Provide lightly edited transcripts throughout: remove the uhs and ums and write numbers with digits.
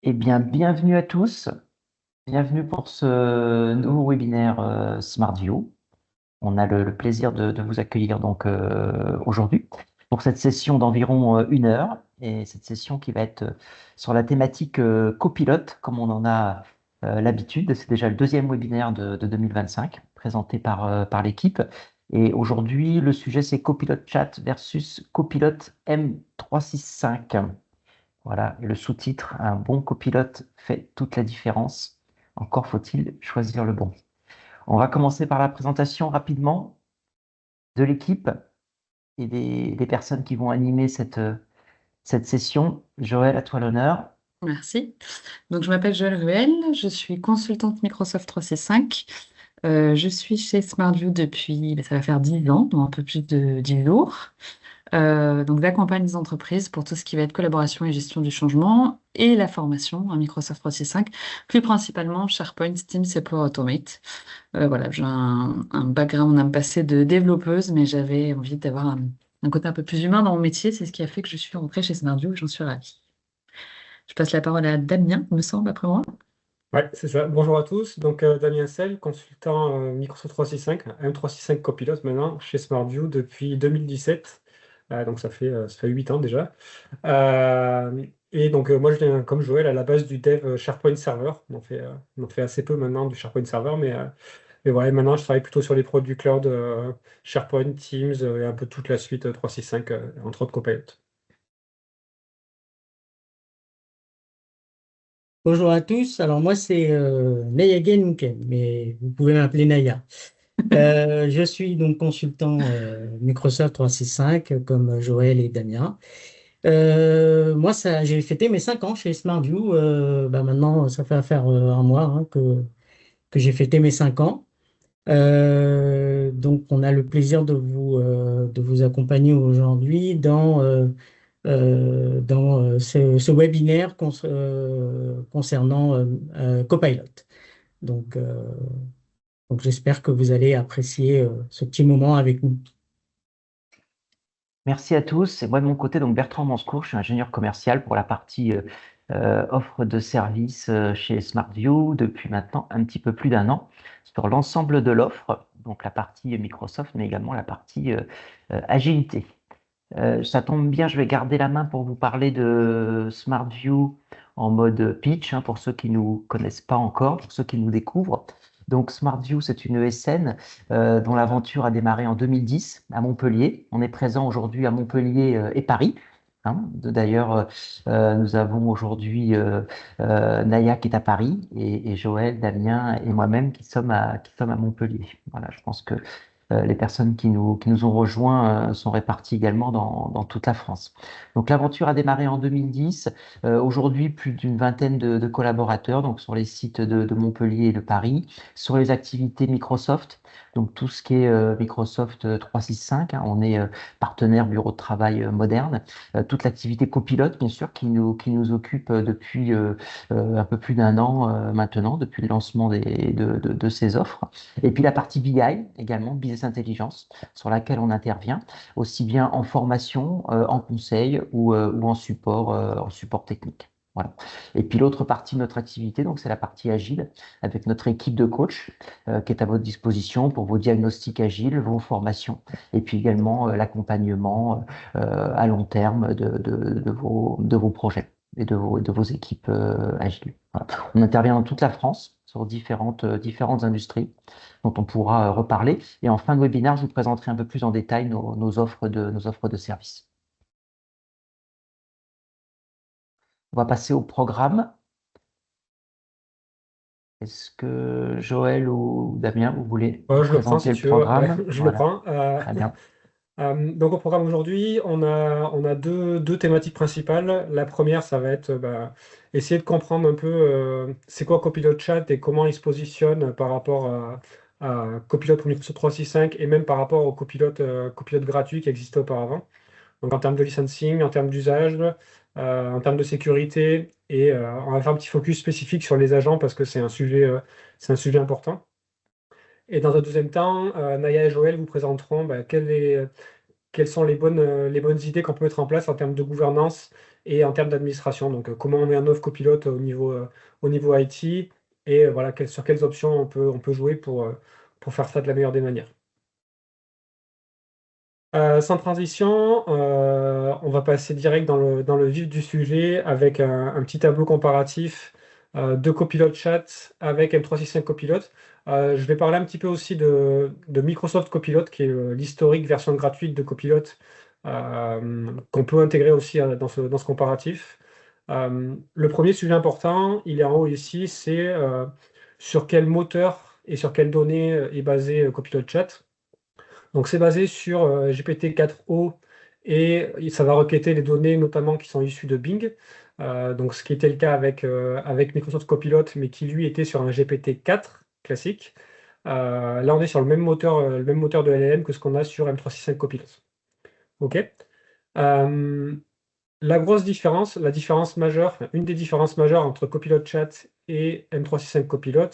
Eh bien, bienvenue à tous. Bienvenue pour ce nouveau webinaire SmartView. On a le plaisir de vous accueillir donc aujourd'hui pour cette session d'environ 1 heure et cette session qui va être sur la thématique copilote, comme on en a l'habitude. C'est déjà le deuxième webinaire de 2025 présenté par l'équipe. Et aujourd'hui, le sujet c'est Copilot Chat versus Copilot M365. Voilà, et le sous-titre, un bon copilote fait toute la différence. Encore faut-il choisir le bon. On va commencer par la présentation rapidement de l'équipe et des personnes qui vont animer cette session. Joël, à toi l'honneur. Merci. Donc, je m'appelle Joëlle Ruel, je suis consultante Microsoft 365. Je suis chez SmartView depuis, ça va faire 10 ans, donc un peu plus de 10 jours. Donc, j'accompagne les entreprises pour tout ce qui va être collaboration et gestion du changement et la formation à Microsoft 365, plus principalement SharePoint, Teams et Power Automate. Voilà, j'ai un background, un passé de développeuse, mais j'avais envie d'avoir un côté un peu plus humain dans mon métier. C'est ce qui a fait que je suis rentrée chez SmartView et j'en suis ravie. Je passe la parole à Damien, il me semble, après moi. Ouais, c'est ça. Bonjour à tous. Donc, Damien Sell, consultant Microsoft 365, M365 Copilot maintenant chez SmartView depuis 2017. Donc, ça fait 8 ans déjà. Et donc, moi, je viens comme Joël à la base du dev SharePoint Server. On en fait assez peu maintenant du SharePoint Server, mais voilà, maintenant, je travaille plutôt sur les produits cloud SharePoint, Teams et un peu toute la suite 365, entre autres Copilot. Bonjour à tous. Alors moi c'est Naya Genouken, mais vous pouvez m'appeler Naya. Je suis donc consultant Microsoft 365 comme Joël et Damien. Moi ça, j'ai fêté mes 5 ans chez SmartView. Maintenant ça fait faire un mois que j'ai fêté mes 5 ans. Donc on a le plaisir de vous accompagner aujourd'hui dans ce webinaire concernant Copilot. Donc, euh, donc j'espère que vous allez apprécier ce petit moment avec nous. Merci à tous. Et moi, de mon côté, donc Bertrand Manscourt, je suis ingénieur commercial pour la partie offre de services chez SmartView depuis maintenant un petit peu plus d'1 an sur l'ensemble de l'offre, donc la partie Microsoft, mais également la partie agilité. Ça tombe bien, je vais garder la main pour vous parler de SmartView en mode pitch, hein, pour ceux qui ne nous connaissent pas encore, pour ceux qui nous découvrent. Donc SmartView, c'est une ESN dont l'aventure a démarré en 2010 à Montpellier. On est présent aujourd'hui à Montpellier et Paris. Hein. D'ailleurs, nous avons aujourd'hui Naya qui est à Paris et Joël, Damien et moi-même qui sommes à Montpellier. Voilà, je pense que les personnes qui nous ont rejoints sont réparties également dans toute la France. Donc l'aventure a démarré en 2010. Aujourd'hui, plus d'une vingtaine de collaborateurs donc sur les sites de Montpellier et de Paris, sur les activités Microsoft, donc tout ce qui est Microsoft 365. Hein, on est partenaire bureau de travail moderne. Toute l'activité copilote, bien sûr, qui nous occupe depuis un peu plus d'1 an maintenant, depuis le lancement de ces offres. Et puis la partie BI également, Business Intelligence, sur laquelle on intervient, aussi bien en formation, en conseil ou en support technique. Voilà. Et puis l'autre partie de notre activité, donc c'est la partie agile, avec notre équipe de coach qui est à votre disposition pour vos diagnostics agiles, vos formations, et puis également l'accompagnement à long terme de vos projets et de vos équipes agiles. Voilà. On intervient dans toute la France sur différentes industries dont on pourra reparler. Et en fin de webinaire, je vous présenterai un peu plus en détail nos offres de services. On va passer au programme. Est-ce que Joël ou Damien, vous voulez nous Je le prends si présenter le tu veux. Ouais, programme? je le Voilà, prends. très bien. Donc au programme aujourd'hui, on a deux thématiques principales. La première, ça va être essayer de comprendre un peu c'est quoi Copilot Chat et comment il se positionne par rapport à Copilot pour Microsoft 365 et même par rapport au Copilot gratuit qui existait auparavant. Donc en termes de licensing, en termes d'usage, en termes de sécurité, et on va faire un petit focus spécifique sur les agents parce que c'est un sujet important. Et dans un deuxième temps, Naya et Joël vous présenteront quelles sont les bonnes idées qu'on peut mettre en place en termes de gouvernance et en termes d'administration. Donc, comment on met un œuvre copilote au niveau IT et voilà, sur quelles options on peut jouer pour faire ça de la meilleure des manières. Sans transition, on va passer direct dans le vif du sujet avec un petit tableau comparatif de Copilot Chat avec M365 Copilot. Je vais parler un petit peu aussi de Microsoft Copilot, qui est l'historique version gratuite de Copilot, qu'on peut intégrer aussi dans ce comparatif. Le premier sujet important, il est en haut ici, c'est sur quel moteur et sur quelles données est basé Copilot Chat. Donc c'est basé sur GPT-4o et ça va requêter les données notamment qui sont issues de Bing. Donc ce qui était le cas avec Microsoft Copilot, mais qui lui était sur un GPT-4 classique. Là on est sur le même moteur de LLM que ce qu'on a sur M365 Copilot. OK. La grosse différence, la différence majeure, enfin, une des différences majeures entre Copilot Chat et M365 Copilot,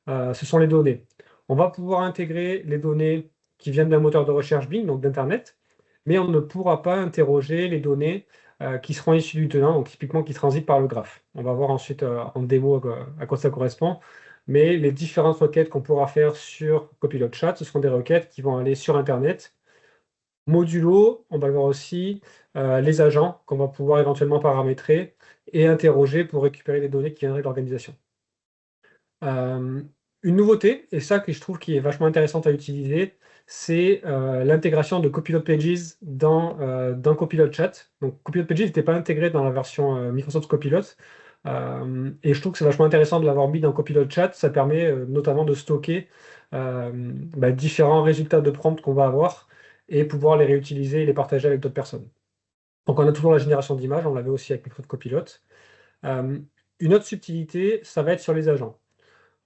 ce sont les données. On va pouvoir intégrer les données qui viennent d'un moteur de recherche Bing, donc d'Internet, mais on ne pourra pas interroger les données qui seront issues du tenant, donc typiquement qui transitent par le graphe. On va voir ensuite en démo à quoi ça correspond, mais les différentes requêtes qu'on pourra faire sur Copilot Chat, ce seront des requêtes qui vont aller sur Internet. Modulo, on va voir aussi les agents qu'on va pouvoir éventuellement paramétrer et interroger pour récupérer les données qui viendraient de l'organisation. Une nouveauté, et ça que je trouve qui est vachement intéressante à utiliser, c'est l'intégration de Copilot Pages dans Copilot Chat. Donc Copilot Pages n'était pas intégré dans la version Microsoft Copilot. Et je trouve que c'est vachement intéressant de l'avoir mis dans Copilot Chat. Ça permet notamment de stocker différents résultats de prompt qu'on va avoir et pouvoir les réutiliser et les partager avec d'autres personnes. Donc on a toujours la génération d'images, on l'avait aussi avec Microsoft Copilot. Une autre subtilité, ça va être sur les agents.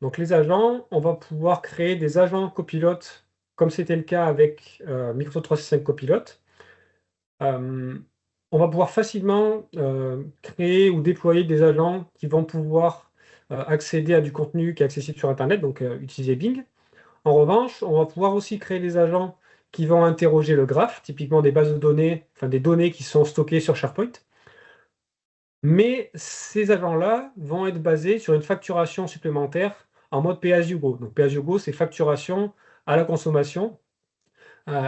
Donc les agents, on va pouvoir créer des agents Copilot, comme c'était le cas avec Microsoft 365 Copilot. On va pouvoir facilement créer ou déployer des agents qui vont pouvoir accéder à du contenu qui est accessible sur Internet, donc utiliser Bing. En revanche, on va pouvoir aussi créer des agents qui vont interroger le graphe, typiquement des bases de données, enfin des données qui sont stockées sur SharePoint. Mais ces agents-là vont être basés sur une facturation supplémentaire en mode pay-as-you-go. Donc pay-as-you-go, c'est facturation à la consommation.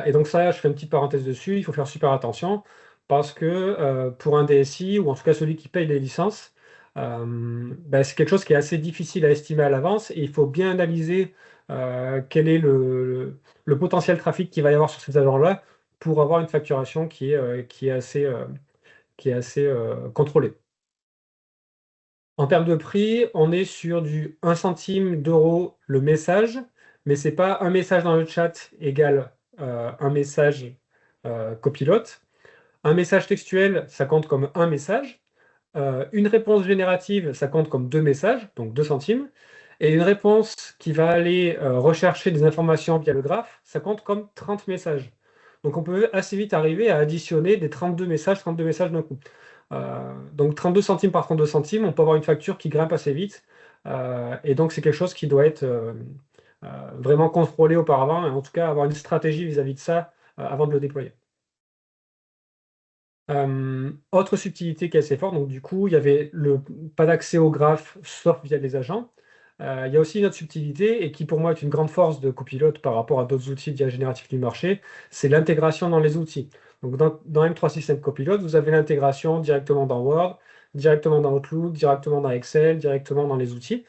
Et donc ça, je fais une petite parenthèse dessus, il faut faire super attention, parce que pour un DSI, ou en tout cas celui qui paye les licences, c'est quelque chose qui est assez difficile à estimer à l'avance, et il faut bien analyser quel est le potentiel trafic qu'il va y avoir sur ces agents-là pour avoir une facturation qui est assez contrôlée. En termes de prix, on est sur du 1 centime d'euro le message, mais ce n'est pas un message dans le chat égale un message copilote. Un message textuel, ça compte comme un message. Une réponse générative, ça compte comme 2 messages, donc 2 centimes. Et une réponse qui va aller rechercher des informations via le graphe, ça compte comme 30 messages. Donc on peut assez vite arriver à additionner des 32 messages d'un coup. Donc 32 centimes par 32 centimes, on peut avoir une facture qui grimpe assez vite. Et donc c'est quelque chose qui doit être vraiment contrôlé auparavant, et en tout cas avoir une stratégie vis-à-vis de ça avant de le déployer. Autre subtilité qui est assez forte, donc du coup, il y avait pas d'accès au graphe sauf via les agents. Il y a aussi une autre subtilité, et qui pour moi est une grande force de Copilot par rapport à d'autres outils d'IA génératif du marché, c'est l'intégration dans les outils. Donc dans M365 Copilot, vous avez l'intégration directement dans Word, directement dans Outlook, directement dans Excel, directement dans les outils.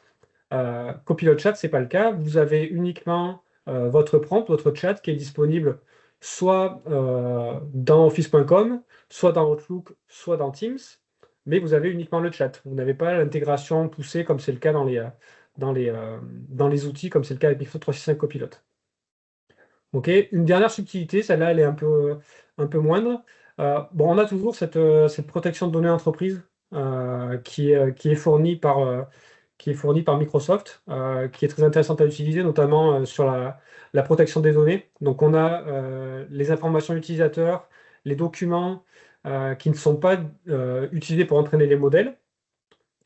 Copilot Chat, ce n'est pas le cas. Vous avez uniquement votre prompt, votre chat qui est disponible soit dans Office.com, soit dans Outlook, soit dans Teams, mais vous avez uniquement le chat. Vous n'avez pas l'intégration poussée comme c'est le cas dans les outils, comme c'est le cas avec Microsoft 365 Copilot. Ok, une dernière subtilité, celle-là, elle est un peu moindre. On a toujours cette protection de données entreprise qui est fournie par Microsoft, qui est très intéressante à utiliser, notamment sur la protection des données. Donc on a les informations utilisateurs, les documents qui ne sont pas utilisés pour entraîner les modèles.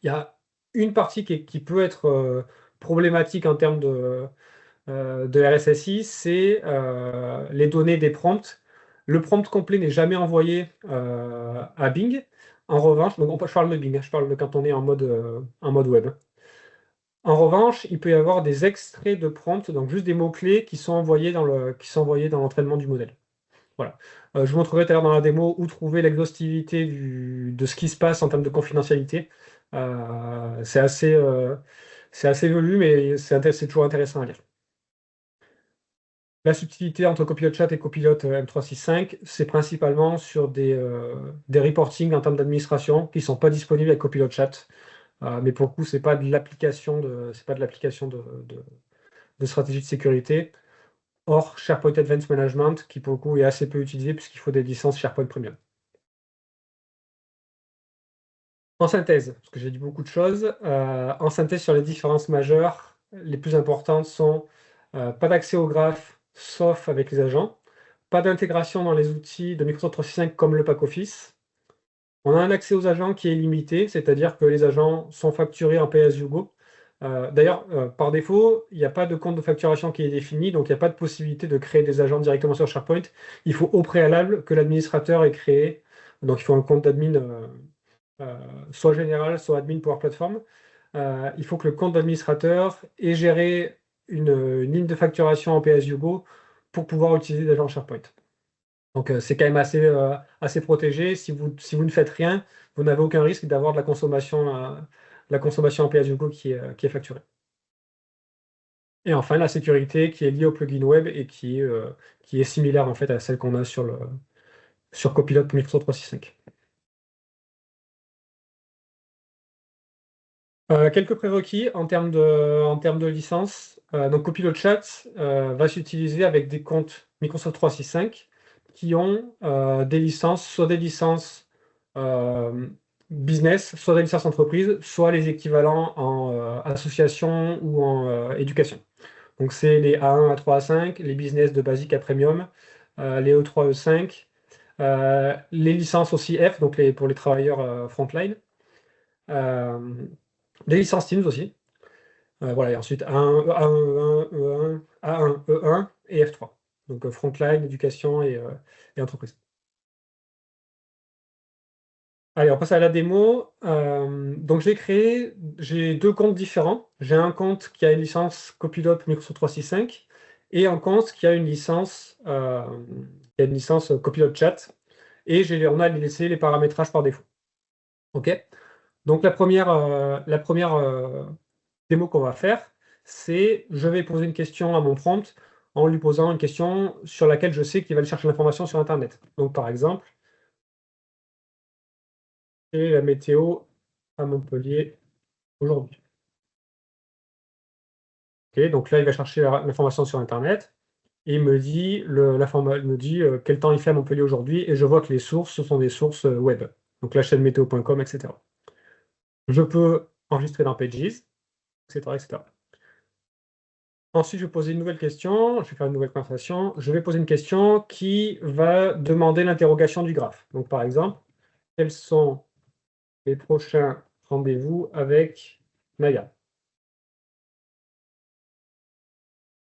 Il y a une partie qui peut être problématique en termes de RSSI, c'est les données des prompts. Le prompt complet n'est jamais envoyé à Bing. En revanche, donc je parle de Bing, je parle de quand on est en mode web. En revanche, il peut y avoir des extraits de prompt, donc juste des mots-clés qui sont envoyés dans l'entraînement du modèle. Voilà. Je vous montrerai tout à l'heure dans la démo où trouver l'exhaustivité de ce qui se passe en termes de confidentialité. C'est assez velu, mais c'est toujours intéressant à lire. La subtilité entre Copilot Chat et Copilot M365, c'est principalement sur des reportings en termes d'administration qui ne sont pas disponibles avec Copilot Chat. Mais pour le coup, c'est pas de l'application de stratégie de sécurité. Or, SharePoint Advanced Management, qui pour le coup est assez peu utilisé puisqu'il faut des licences SharePoint Premium. En synthèse, parce que j'ai dit beaucoup de choses, en synthèse sur les différences majeures, les plus importantes sont pas d'accès au graphe, sauf avec les agents, pas d'intégration dans les outils de Microsoft 365 comme le pack Office. On a un accès aux agents qui est limité, c'est-à-dire que les agents sont facturés en pay-as-you-go. D'ailleurs, par défaut, il n'y a pas de compte de facturation qui est défini, donc il n'y a pas de possibilité de créer des agents directement sur SharePoint. Il faut au préalable que l'administrateur ait créé, donc il faut un compte d'admin soit général, soit admin Power Platform. Il faut que le compte d'administrateur ait géré une ligne de facturation en pay-as-you-go pour pouvoir utiliser des agents SharePoint. Donc c'est quand même assez protégé. Si vous ne faites rien, vous n'avez aucun risque d'avoir de la consommation en pay-as-you-go qui est facturée. Et enfin, la sécurité qui est liée au plugin web et qui est similaire en fait à celle qu'on a sur Copilot Microsoft 365. Quelques prérequis en termes de licence. Donc Copilot Chat va s'utiliser avec des comptes Microsoft 365 qui ont des licences, soit des licences business, soit des licences entreprise, soit les équivalents en association ou en éducation. Donc c'est les A1, A3, A5, les business de basique à premium, les E3, E5, les licences aussi F, donc pour les travailleurs frontline. Les licences Teams aussi. Voilà, et ensuite A1, A1, E1, A1, E1 et F3. Donc frontline, éducation et entreprise. Allez, on passe à la démo. Donc j'ai deux comptes différents. J'ai un compte qui a une licence Copilot Microsoft 365 et un compte qui a une licence Copilot Chat. Et on a laissé les paramétrages par défaut. OK? Donc la première démo qu'on va faire, c'est je vais poser une question à mon prompt en lui posant une question sur laquelle je sais qu'il va aller chercher l'information sur Internet. Donc par exemple, et la météo à Montpellier aujourd'hui. Ok, donc là, il va chercher l'information sur Internet et il me dit, quel temps il fait à Montpellier aujourd'hui et je vois que les sources, ce sont des sources web. Donc la chaîne météo.com, etc. Je peux enregistrer dans Pages, etc., etc. Ensuite, je vais poser une nouvelle question, je vais faire une nouvelle conversation. Je vais poser une question qui va demander l'interrogation du graphe. Donc par exemple, quels sont les prochains rendez-vous avec Naya?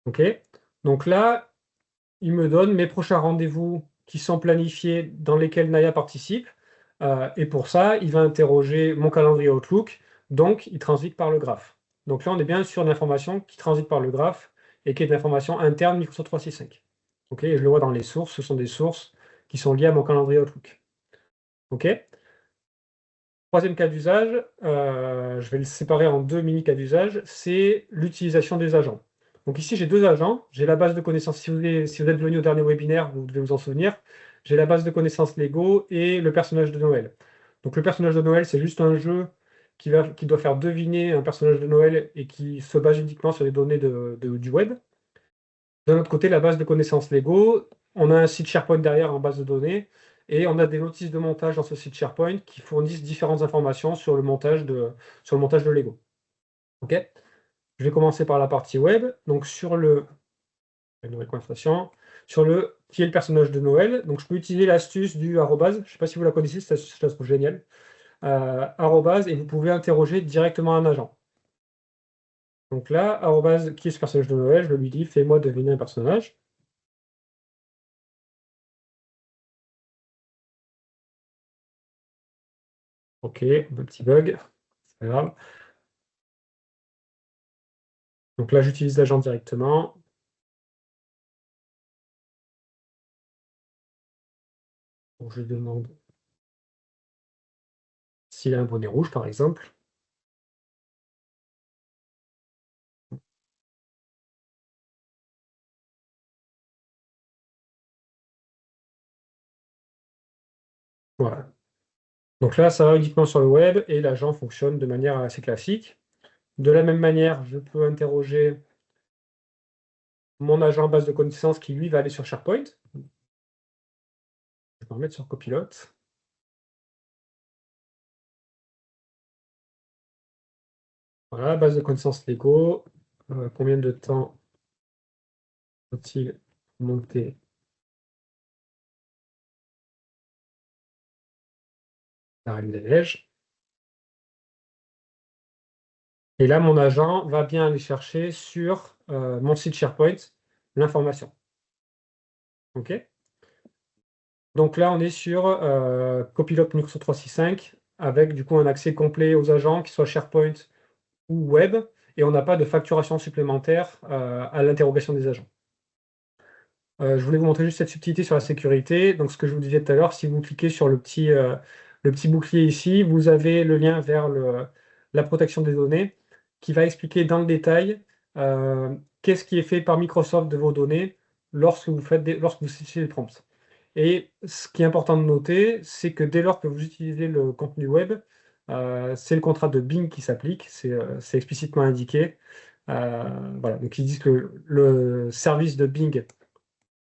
OK? Donc là, il me donne mes prochains rendez-vous qui sont planifiés dans lesquels Naya participe. Et pour ça, il va interroger mon calendrier Outlook. Donc, il transite par le graphe. Donc là, on est bien sur une information qui transite par le graphe et qui est de l'information interne Microsoft 365. OK? Et je le vois dans les sources. Ce sont des sources qui sont liées à mon calendrier Outlook. OK? Troisième cas d'usage, je vais le séparer en deux mini cas d'usage, c'est l'utilisation des agents. Donc ici, j'ai deux agents. J'ai la base de connaissances, si vous êtes venu au dernier webinaire, vous devez vous en souvenir, j'ai la base de connaissances Lego et le personnage de Noël. Donc le personnage de Noël, c'est juste un jeu qui doit faire deviner un personnage de Noël et qui se base uniquement sur les données du web. D'un autre côté, la base de connaissances Lego, on a un site SharePoint derrière en base de données, et on a des notices de montage dans ce site SharePoint qui fournissent différentes informations sur le montage de Lego. OK? Je vais commencer par la partie web. Donc une nouvelle conversation, qui est le personnage de Noël. Donc je peux utiliser l'astuce du arrobase. Je ne sais pas si vous la connaissez, cette astuce, je la trouve géniale. Arrobase, et vous pouvez interroger directement un agent. Donc là, arrobase, qui est ce personnage de Noël? Je lui dis, fais-moi deviner un personnage. Ok, un petit bug, c'est pas grave. Donc là, j'utilise l'agent directement. Donc, je lui demande s'il a un bonnet rouge, par exemple. Voilà. Donc là, ça va uniquement sur le web et l'agent fonctionne de manière assez classique. De la même manière, je peux interroger mon agent base de connaissances qui, lui, va aller sur SharePoint. Je vais me remettre sur Copilote. Voilà, base de connaissances Lego. Combien de temps faut-il monter la Reine des Neiges? Et là, mon agent va bien aller chercher sur mon site SharePoint l'information. OK? Donc là, on est sur Copilot Microsoft 365 avec du coup un accès complet aux agents, qu'ils soient SharePoint ou web, et on n'a pas de facturation supplémentaire à l'interrogation des agents. Je voulais vous montrer juste cette subtilité sur la sécurité. Donc, ce que je vous disais tout à l'heure, si vous cliquez sur le petit bouclier ici, vous avez le lien vers la protection des données qui va expliquer dans le détail qu'est-ce qui est fait par Microsoft de vos données lorsque vous utilisez les prompts. Et ce qui est important de noter, c'est que dès lors que vous utilisez le contenu web, c'est le contrat de Bing qui s'applique, c'est explicitement indiqué. Voilà, donc ils disent que le service de Bing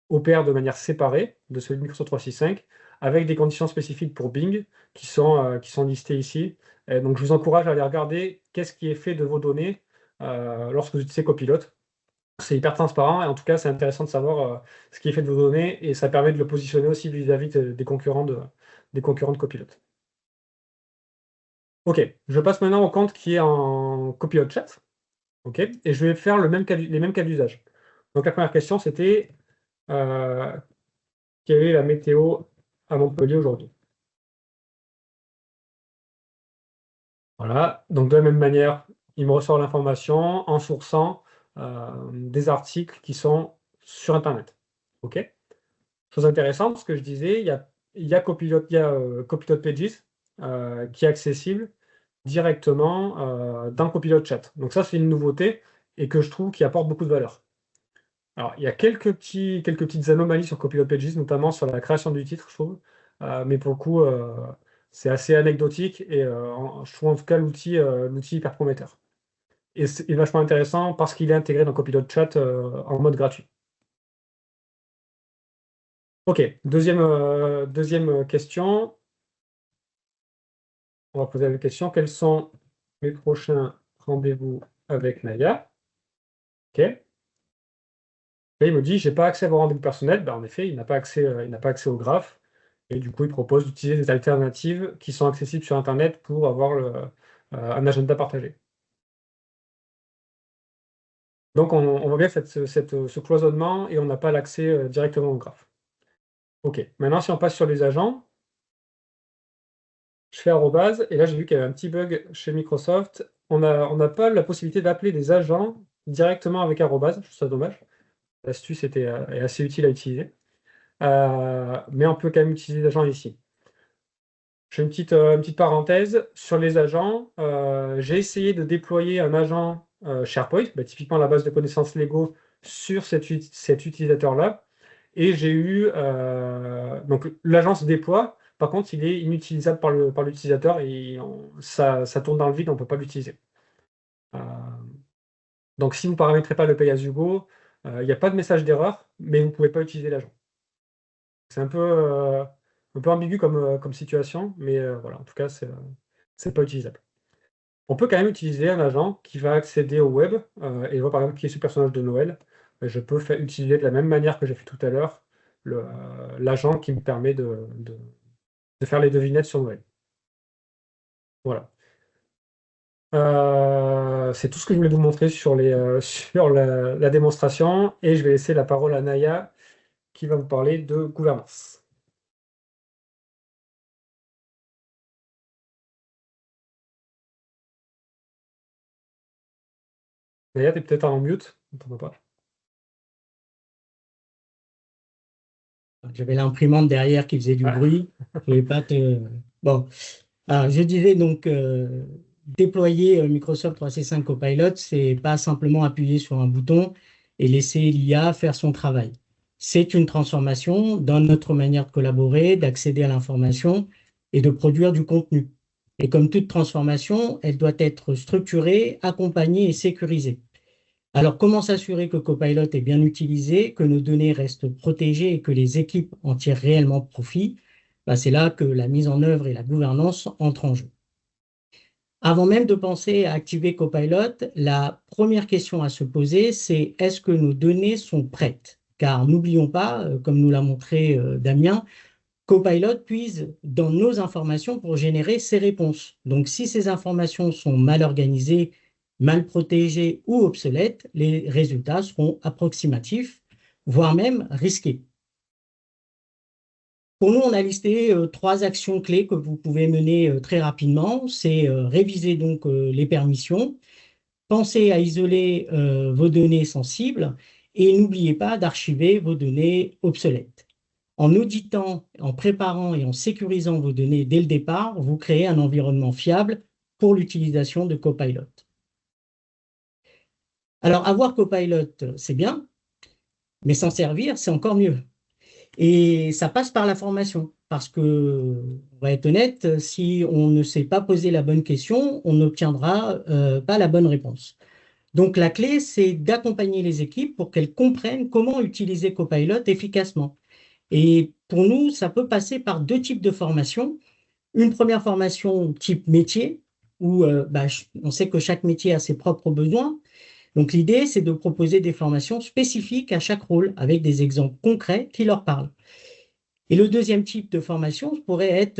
opère de manière séparée de celui de Microsoft 365, avec des conditions spécifiques pour Bing qui sont listées ici. Et donc je vous encourage à aller regarder qu'est-ce qui est fait de vos données lorsque vous utilisez Copilot. C'est hyper transparent et en tout cas c'est intéressant de savoir ce qui est fait de vos données et ça permet de le positionner aussi vis-à-vis des concurrents de Copilot. Ok, je passe maintenant au compte qui est en Copilot Chat. Ok, et je vais faire les mêmes cas d'usage. Donc la première question c'était euh, quelle est la météo à Montpellier aujourd'hui? Voilà, donc de la même manière, il me ressort l'information en sourçant des articles qui sont sur Internet. OK? Chose intéressante, ce que je disais, il y a Copilot, Copilot Pages qui est accessible directement dans Copilot Chat. Donc ça, c'est une nouveauté et que je trouve qui apporte beaucoup de valeur. Alors, il y a quelques petites anomalies sur Copilot Pages, notamment sur la création du titre, je trouve. Mais pour le coup, c'est assez anecdotique et je trouve en tout cas l'outil hyper prometteur. Et c'est vachement intéressant parce qu'il est intégré dans Copilot Chat en mode gratuit. Ok, deuxième question. On va poser la question. Quels sont mes prochains rendez-vous avec Naya? Ok. Là, il me dit, j'ai pas accès à vos rendez-vous personnels. Ben, en effet, il n'a pas accès au graphe. Et du coup, il propose d'utiliser des alternatives qui sont accessibles sur Internet pour avoir un agenda partagé. Donc, on voit bien ce cloisonnement et on n'a pas l'accès directement au graphe. OK. Maintenant, si on passe sur les agents, je fais arrobase, et là, j'ai vu qu'il y avait un petit bug chez Microsoft. On n'a pas la possibilité d'appeler des agents directement avec arrobase. Je trouve ça dommage. L'astuce est assez utile à utiliser. Mais on peut quand même utiliser les agents ici. Je fais une petite parenthèse sur les agents. J'ai essayé de déployer un agent SharePoint, typiquement la base de connaissances Lego, sur cet utilisateur-là. Et j'ai eu. Donc l'agent se déploie, par contre, il est inutilisable par l'utilisateur et ça tourne dans le vide, on ne peut pas l'utiliser. Euh, donc si vous ne paramétrez pas le pay as you go, il n'y a pas de message d'erreur, mais vous ne pouvez pas utiliser l'agent. C'est un peu ambigu comme situation, mais voilà, en tout cas, c'est pas utilisable. On peut quand même utiliser un agent qui va accéder au web, et je vois par exemple qui est ce personnage de Noël. Je peux utiliser de la même manière que j'ai fait tout à l'heure l'agent qui me permet de faire les devinettes sur Noël. Voilà. C'est tout ce que je voulais vous montrer sur la démonstration, et je vais laisser la parole à Naya qui va vous parler de gouvernance. Naya, tu es peut-être en mute, on t'entend pas. J'avais l'imprimante derrière qui faisait du Ah, bruit. Je voulais pas te... Bon, alors je disais donc déployer Microsoft 365 Copilot, c'est pas simplement appuyer sur un bouton et laisser l'IA faire son travail. C'est une transformation dans notre manière de collaborer, d'accéder à l'information et de produire du contenu. Et comme toute transformation, elle doit être structurée, accompagnée et sécurisée. Alors, comment s'assurer que Copilot est bien utilisé, que nos données restent protégées et que les équipes en tirent réellement profit? Ben, c'est là que la mise en œuvre et la gouvernance entrent en jeu. Avant même de penser à activer Copilot, la première question à se poser, c'est est-ce que nos données sont prêtes? Car n'oublions pas, comme nous l'a montré Damien, Copilot puise dans nos informations pour générer ses réponses. Donc, si ces informations sont mal organisées, mal protégées ou obsolètes, les résultats seront approximatifs, voire même risqués. Pour nous, on a listé trois actions clés que vous pouvez mener très rapidement. C'est réviser donc les permissions, penser à isoler vos données sensibles et n'oubliez pas d'archiver vos données obsolètes. En auditant, en préparant et en sécurisant vos données dès le départ, vous créez un environnement fiable pour l'utilisation de Copilot. Alors, avoir Copilot, c'est bien, mais s'en servir, c'est encore mieux. Et ça passe par la formation, parce que, on va être honnête, si on ne sait pas poser la bonne question, on n'obtiendra pas la bonne réponse. Donc, la clé, c'est d'accompagner les équipes pour qu'elles comprennent comment utiliser Copilot efficacement. Et pour nous, ça peut passer par deux types de formations. Une première formation type métier, où on sait que chaque métier a ses propres besoins. Donc l'idée, c'est de proposer des formations spécifiques à chaque rôle, avec des exemples concrets qui leur parlent. Et le deuxième type de formation pourrait être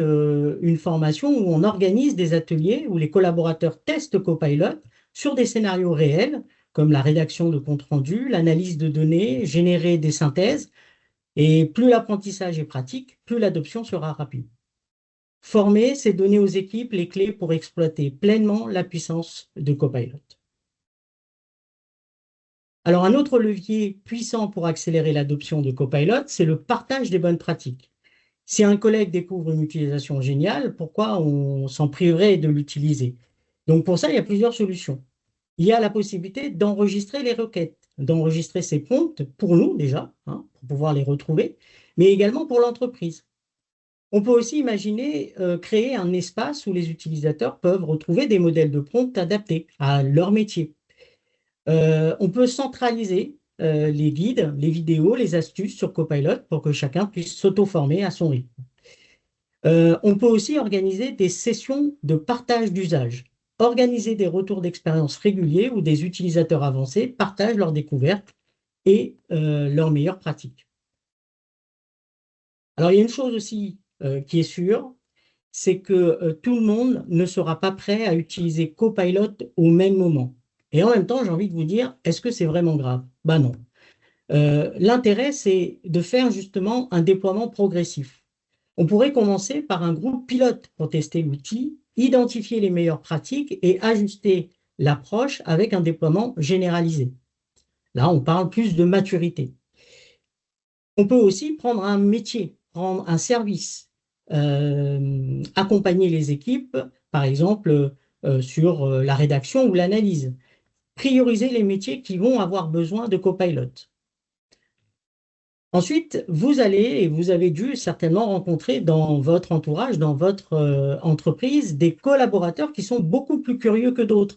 une formation où on organise des ateliers où les collaborateurs testent Copilot sur des scénarios réels, comme la rédaction de comptes rendus, l'analyse de données, générer des synthèses. Et plus l'apprentissage est pratique, plus l'adoption sera rapide. Former, c'est donner aux équipes les clés pour exploiter pleinement la puissance de Copilot. Alors, un autre levier puissant pour accélérer l'adoption de Copilot, c'est le partage des bonnes pratiques. Si un collègue découvre une utilisation géniale, pourquoi on s'en priverait de l'utiliser? Donc, pour ça, il y a plusieurs solutions. Il y a la possibilité d'enregistrer les requêtes, d'enregistrer ces prompts pour nous déjà, pour pouvoir les retrouver, mais également pour l'entreprise. On peut aussi imaginer créer un espace où les utilisateurs peuvent retrouver des modèles de prompt adaptés à leur métier. On peut centraliser les guides, les vidéos, les astuces sur Copilot pour que chacun puisse s'auto-former à son rythme. On peut aussi organiser des sessions de partage d'usage, organiser des retours d'expérience réguliers où des utilisateurs avancés partagent leurs découvertes et leurs meilleures pratiques. Alors, il y a une chose aussi qui est sûre, c'est que tout le monde ne sera pas prêt à utiliser Copilot au même moment. Et en même temps, j'ai envie de vous dire, est-ce que c'est vraiment grave? Ben non. L'intérêt, c'est de faire justement un déploiement progressif. On pourrait commencer par un groupe pilote pour tester l'outil, identifier les meilleures pratiques et ajuster l'approche avec un déploiement généralisé. Là, on parle plus de maturité. On peut aussi prendre un métier, prendre un service, accompagner les équipes, par exemple, sur la rédaction ou l'analyse. Prioriser les métiers qui vont avoir besoin de Copilot. Ensuite, vous allez et vous avez dû certainement rencontrer dans votre entourage, dans votre entreprise, des collaborateurs qui sont beaucoup plus curieux que d'autres.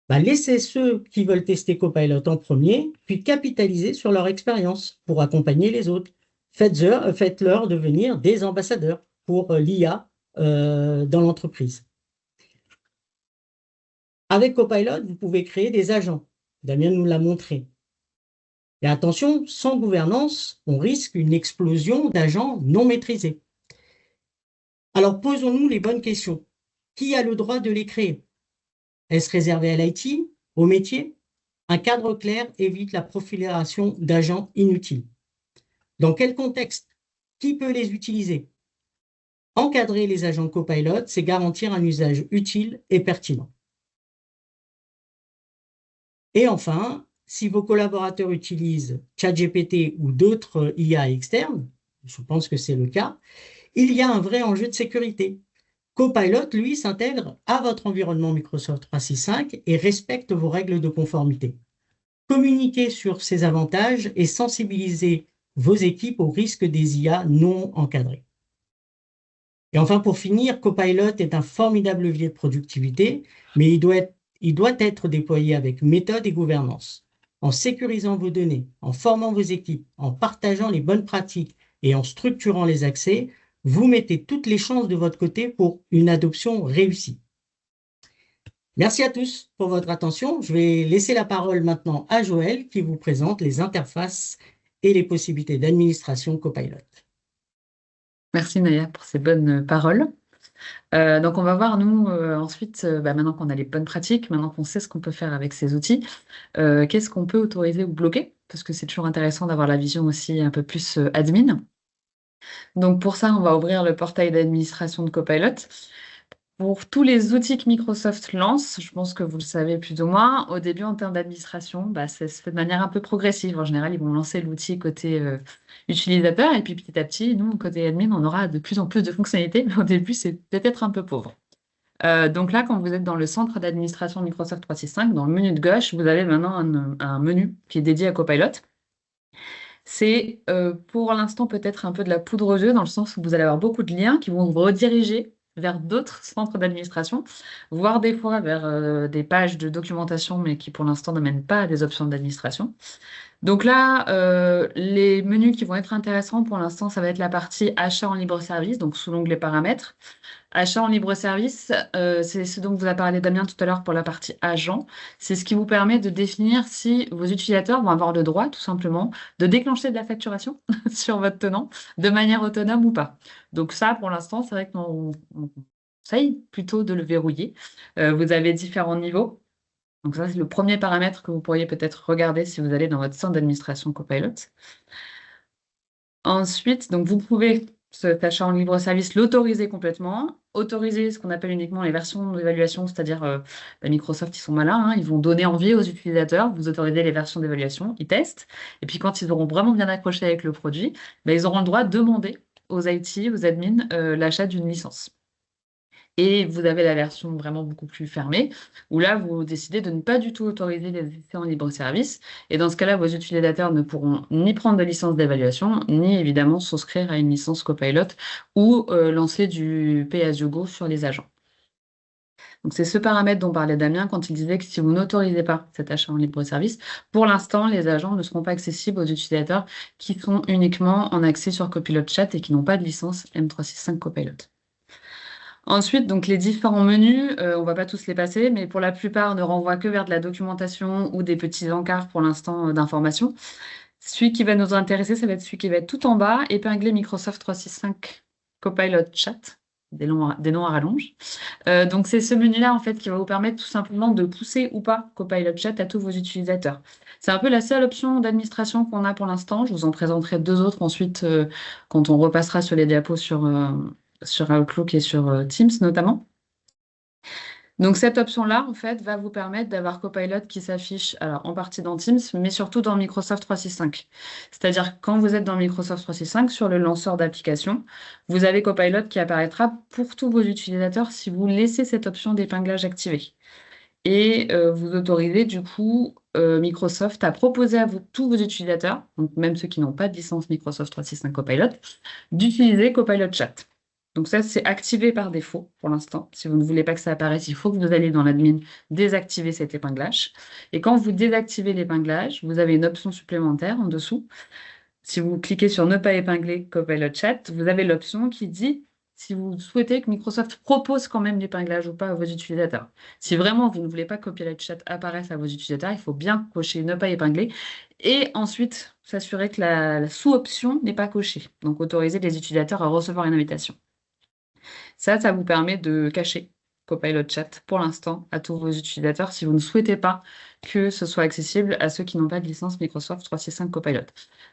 Laissez ceux qui veulent tester Copilot en premier, puis capitaliser sur leur expérience pour accompagner les autres. Faites-leur devenir des ambassadeurs pour l'IA dans l'entreprise. Avec Copilot, vous pouvez créer des agents. Damien nous l'a montré. Et attention, sans gouvernance, on risque une explosion d'agents non maîtrisés. Alors posons-nous les bonnes questions. Qui a le droit de les créer? Est-ce réservé à l'IT, au métier? Un cadre clair évite la prolifération d'agents inutiles. Dans quel contexte? Qui peut les utiliser? Encadrer les agents Copilot, c'est garantir un usage utile et pertinent. Et enfin, si vos collaborateurs utilisent ChatGPT ou d'autres IA externes, je pense que c'est le cas, il y a un vrai enjeu de sécurité. Copilot, lui, s'intègre à votre environnement Microsoft 365 et respecte vos règles de conformité. Communiquez sur ces avantages et sensibilisez vos équipes au risque des IA non encadrées. Et enfin, pour finir, Copilot est un formidable levier de productivité, mais il doit être déployé avec méthode et gouvernance. En sécurisant vos données, en formant vos équipes, en partageant les bonnes pratiques et en structurant les accès, vous mettez toutes les chances de votre côté pour une adoption réussie. Merci à tous pour votre attention. Je vais laisser la parole maintenant à Joël qui vous présente les interfaces et les possibilités d'administration Copilot. Merci Naya pour ces bonnes paroles. Donc on va voir nous ensuite, maintenant qu'on a les bonnes pratiques, maintenant qu'on sait ce qu'on peut faire avec ces outils, qu'est-ce qu'on peut autoriser ou bloquer, parce que c'est toujours intéressant d'avoir la vision aussi un peu plus admin. Donc pour ça, on va ouvrir le portail d'administration de Copilot. Pour tous les outils que Microsoft lance, je pense que vous le savez plus ou moins, au début en termes d'administration, ça se fait de manière un peu progressive. En général, ils vont lancer l'outil côté utilisateur et puis petit à petit, nous, côté admin, on aura de plus en plus de fonctionnalités, mais au début, c'est peut-être un peu pauvre. Donc là, quand vous êtes dans le centre d'administration Microsoft 365, dans le menu de gauche, vous avez maintenant un menu qui est dédié à Copilot. C'est pour l'instant peut-être un peu de la poudre aux yeux, dans le sens où vous allez avoir beaucoup de liens qui vont vous rediriger vers d'autres centres d'administration, voire des fois vers des pages de documentation, mais qui pour l'instant ne mènent pas à des options d'administration. Donc là, les menus qui vont être intéressants pour l'instant, ça va être la partie achat en libre service, donc sous l'onglet paramètres. Achat en libre service, c'est ce dont vous a parlé Damien tout à l'heure pour la partie agent. C'est ce qui vous permet de définir si vos utilisateurs vont avoir le droit, tout simplement, de déclencher de la facturation sur votre tenant de manière autonome ou pas. Donc ça, pour l'instant, c'est vrai qu'on conseille plutôt de le verrouiller. Vous avez différents niveaux. Donc ça, c'est le premier paramètre que vous pourriez peut-être regarder si vous allez dans votre centre d'administration Copilot. Ensuite, donc vous pouvez, cet achat en libre service, l'autoriser complètement, autoriser ce qu'on appelle uniquement les versions d'évaluation, c'est-à-dire Microsoft, ils sont malins, hein, ils vont donner envie aux utilisateurs, vous autorisez les versions d'évaluation, ils testent, et puis quand ils auront vraiment bien accroché avec le produit, ils auront le droit de demander aux IT, aux admins, l'achat d'une licence. Et vous avez la version vraiment beaucoup plus fermée, où là, vous décidez de ne pas du tout autoriser les essais en libre service. Et dans ce cas-là, vos utilisateurs ne pourront ni prendre de licence d'évaluation, ni évidemment souscrire à une licence Copilot ou lancer du pay-as-you-go sur les agents. Donc c'est ce paramètre dont parlait Damien quand il disait que si vous n'autorisez pas cet achat en libre service, pour l'instant, les agents ne seront pas accessibles aux utilisateurs qui sont uniquement en accès sur Copilot Chat et qui n'ont pas de licence M365 Copilot. Ensuite, donc les différents menus, on ne va pas tous les passer, mais pour la plupart ne renvoient que vers de la documentation ou des petits encarts pour l'instant d'informations. Celui qui va nous intéresser, ça va être celui qui va être tout en bas, épinglé Microsoft 365 Copilot Chat, des noms à rallonge. Donc c'est ce menu-là en fait qui va vous permettre tout simplement de pousser ou pas Copilot Chat à tous vos utilisateurs. C'est un peu la seule option d'administration qu'on a pour l'instant. Je vous en présenterai deux autres ensuite quand on repassera sur les diapos sur Outlook et sur Teams notamment. Donc cette option-là, en fait, va vous permettre d'avoir Copilot qui s'affiche alors en partie dans Teams, mais surtout dans Microsoft 365. C'est-à-dire quand vous êtes dans Microsoft 365, sur le lanceur d'application, vous avez Copilot qui apparaîtra pour tous vos utilisateurs si vous laissez cette option d'épinglage activée. Et vous autorisez du coup Microsoft à proposer à tous vos utilisateurs, donc même ceux qui n'ont pas de licence Microsoft 365 Copilot, d'utiliser Copilot Chat. Donc ça, c'est activé par défaut pour l'instant. Si vous ne voulez pas que ça apparaisse, il faut que vous alliez dans l'admin désactiver cet épinglage. Et quand vous désactivez l'épinglage, vous avez une option supplémentaire en dessous. Si vous cliquez sur ne pas épingler Copilot Chat, vous avez l'option qui dit si vous souhaitez que Microsoft propose quand même l'épinglage ou pas à vos utilisateurs. Si vraiment vous ne voulez pas que Copilot Chat apparaisse à vos utilisateurs, il faut bien cocher ne pas épingler et ensuite s'assurer que la sous-option n'est pas cochée. Donc autoriser les utilisateurs à recevoir une invitation. Ça vous permet de cacher Copilot Chat pour l'instant à tous vos utilisateurs si vous ne souhaitez pas que ce soit accessible à ceux qui n'ont pas de licence Microsoft 365 Copilot.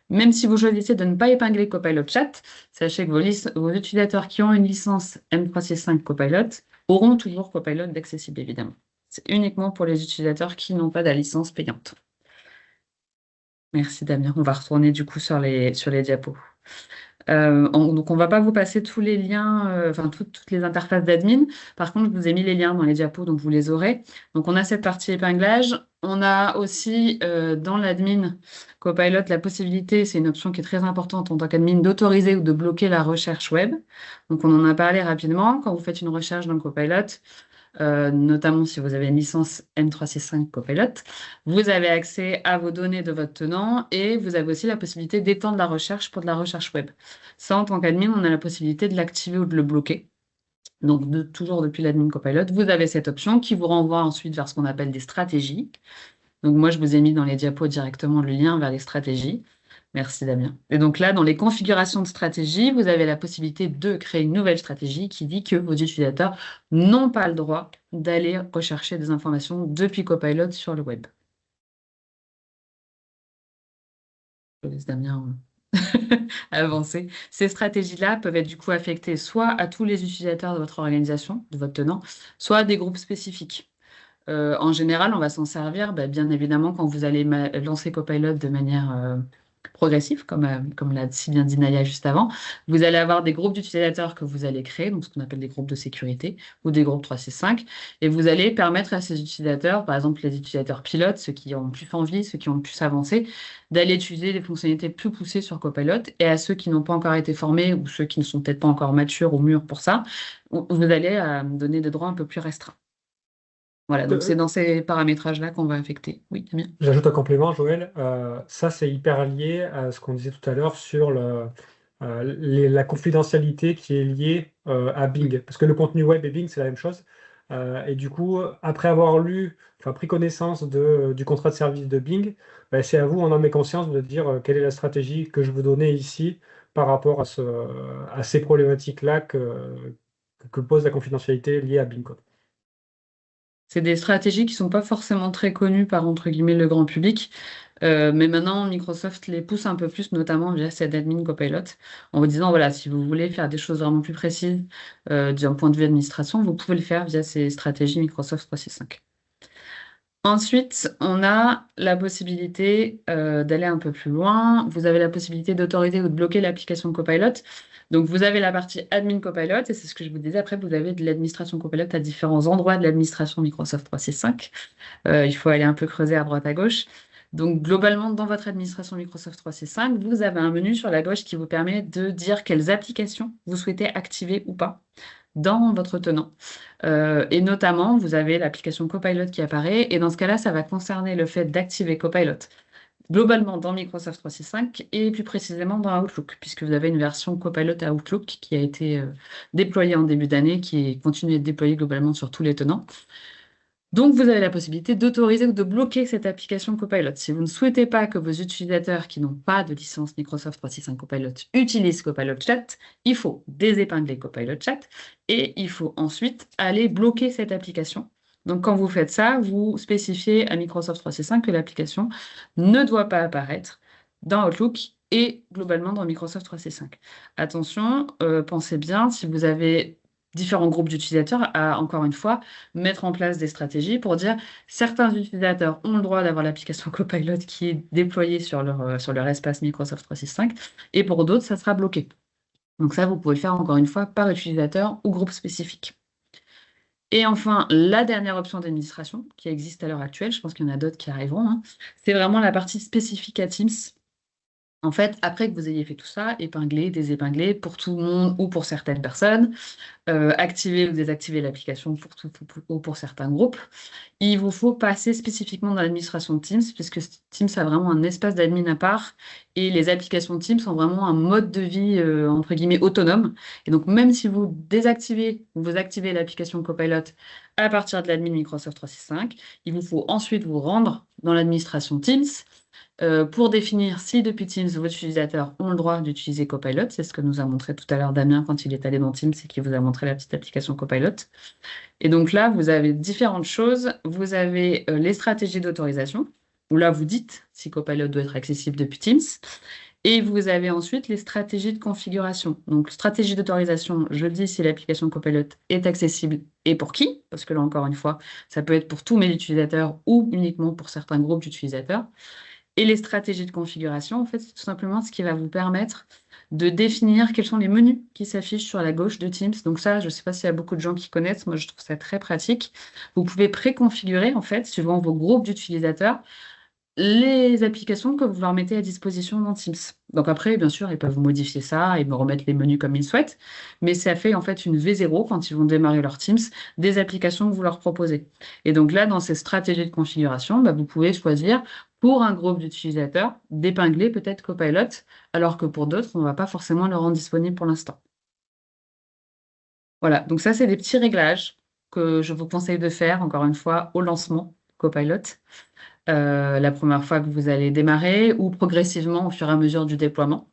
Même si vous choisissez de ne pas épingler Copilot Chat, sachez que vos utilisateurs qui ont une licence M365 Copilot auront toujours Copilot d'accessible évidemment. C'est uniquement pour les utilisateurs qui n'ont pas de licence payante. Merci Damien. On va retourner du coup sur les diapos. Donc, on ne va pas vous passer tous les liens, enfin toutes les interfaces d'admin. Par contre, je vous ai mis les liens dans les diapos, donc vous les aurez. Donc, on a cette partie épinglage. On a aussi dans l'admin Copilot la possibilité, c'est une option qui est très importante en tant qu'admin, d'autoriser ou de bloquer la recherche web. Donc, on en a parlé rapidement. Quand vous faites une recherche dans Copilot, notamment si vous avez une licence M365 Copilot, vous avez accès à vos données de votre tenant et vous avez aussi la possibilité d'étendre la recherche pour de la recherche web. Ça, en tant qu'admin, on a la possibilité de l'activer ou de le bloquer. Donc, toujours depuis l'admin Copilot, vous avez cette option qui vous renvoie ensuite vers ce qu'on appelle des stratégies. Donc, moi, je vous ai mis dans les diapos directement le lien vers les stratégies. Merci Damien. Et donc là, dans les configurations de stratégie, vous avez la possibilité de créer une nouvelle stratégie qui dit que vos utilisateurs n'ont pas le droit d'aller rechercher des informations depuis Copilot sur le web. Je laisse Damien avancer. Ces stratégies-là peuvent être du coup affectées soit à tous les utilisateurs de votre organisation, de votre tenant, soit à des groupes spécifiques. En général, on va s'en servir, bien évidemment, quand vous allez lancer Copilot de manière progressive, comme l'a si bien dit Naya juste avant. Vous allez avoir des groupes d'utilisateurs que vous allez créer, donc ce qu'on appelle des groupes de sécurité ou des groupes 365, et vous allez permettre à ces utilisateurs, par exemple les utilisateurs pilotes, ceux qui ont plus envie, ceux qui ont plus avancé, d'aller utiliser des fonctionnalités plus poussées sur Copilot, et à ceux qui n'ont pas encore été formés ou ceux qui ne sont peut-être pas encore matures ou mûrs pour ça, vous allez donner des droits un peu plus restreints. Voilà, donc c'est dans ces paramétrages-là qu'on va affecter. Oui, Damien. J'ajoute un complément, Joël. Ça, c'est hyper lié à ce qu'on disait tout à l'heure sur la confidentialité qui est liée à Bing. Parce que le contenu web et Bing, c'est la même chose. Et du coup, après avoir pris connaissance du contrat de service de Bing, c'est à vous, en âme et conscience, de dire quelle est la stratégie que je veux donner ici par rapport à ces problématiques-là que pose la confidentialité liée à Bing, quoi. C'est des stratégies qui ne sont pas forcément très connues par, entre guillemets, le grand public. Mais maintenant, Microsoft les pousse un peu plus, notamment via cette admin Copilot, en vous disant, voilà, si vous voulez faire des choses vraiment plus précises d'un point de vue administration, vous pouvez le faire via ces stratégies Microsoft 365. Ensuite, on a la possibilité d'aller un peu plus loin. Vous avez la possibilité d'autoriser ou de bloquer l'application Copilot. Donc, vous avez la partie admin Copilot, et c'est ce que je vous disais. Après, vous avez de l'administration Copilot à différents endroits de l'administration Microsoft 365. Il faut aller un peu creuser à droite à gauche. Donc, globalement, dans votre administration Microsoft 365, vous avez un menu sur la gauche qui vous permet de dire quelles applications vous souhaitez activer ou pas dans votre tenant. Et notamment, vous avez l'application Copilot qui apparaît. Et dans ce cas-là, ça va concerner le fait d'activer Copilot globalement dans Microsoft 365 et plus précisément dans Outlook, puisque vous avez une version Copilot à Outlook qui a été déployée en début d'année, qui continue d'être déployée globalement sur tous les tenants. Donc, vous avez la possibilité d'autoriser ou de bloquer cette application Copilot. Si vous ne souhaitez pas que vos utilisateurs qui n'ont pas de licence Microsoft 365 Copilot utilisent Copilot Chat, il faut désépingler Copilot Chat et il faut ensuite aller bloquer cette application. Donc, quand vous faites ça, vous spécifiez à Microsoft 365 que l'application ne doit pas apparaître dans Outlook et globalement dans Microsoft 365. Attention, pensez bien, si vous avez différents groupes d'utilisateurs, à, encore une fois, mettre en place des stratégies pour dire certains utilisateurs ont le droit d'avoir l'application Copilot qui est déployée sur leur espace Microsoft 365 et pour d'autres, ça sera bloqué. Donc ça, vous pouvez le faire encore une fois par utilisateur ou groupe spécifique. Et enfin, la dernière option d'administration qui existe à l'heure actuelle, je pense qu'il y en a d'autres qui arriveront, c'est vraiment la partie spécifique à Teams. En fait, après que vous ayez fait tout ça, épingler, désépingler pour tout le monde ou pour certaines personnes, activer ou désactiver l'application pour tout ou pour certains groupes, il vous faut passer spécifiquement dans l'administration de Teams, puisque Teams a vraiment un espace d'admin à part et les applications de Teams ont vraiment un mode de vie, entre guillemets, autonome. Et donc, même si vous désactivez ou vous activez l'application Copilot à partir de l'admin Microsoft 365, il vous faut ensuite vous rendre dans l'administration Teams pour définir si depuis Teams, vos utilisateurs ont le droit d'utiliser Copilot. C'est ce que nous a montré tout à l'heure Damien quand il est allé dans Teams et qui vous a montré la petite application Copilot. Et donc là, vous avez différentes choses. Vous avez les stratégies d'autorisation, où là, vous dites si Copilot doit être accessible depuis Teams. Et vous avez ensuite les stratégies de configuration. Donc, stratégie d'autorisation, je dis si l'application Copilot est accessible et pour qui, parce que là, encore une fois, ça peut être pour tous mes utilisateurs ou uniquement pour certains groupes d'utilisateurs. Et les stratégies de configuration, en fait, c'est tout simplement ce qui va vous permettre de définir quels sont les menus qui s'affichent sur la gauche de Teams. Donc ça, je ne sais pas s'il y a beaucoup de gens qui connaissent, moi je trouve ça très pratique. Vous pouvez préconfigurer, en fait, suivant vos groupes d'utilisateurs, les applications que vous leur mettez à disposition dans Teams. Donc après, bien sûr, ils peuvent modifier ça et me remettre les menus comme ils souhaitent, mais ça fait en fait une V0 quand ils vont démarrer leur Teams des applications que vous leur proposez. Et donc là, dans ces stratégies de configuration, bah, vous pouvez choisir pour un groupe d'utilisateurs d'épingler peut-être Copilot, alors que pour d'autres, on ne va pas forcément le rendre disponible pour l'instant. Voilà, donc ça, c'est des petits réglages que je vous conseille de faire, encore une fois, au lancement Copilot. La première fois que vous allez démarrer ou progressivement au fur et à mesure du déploiement.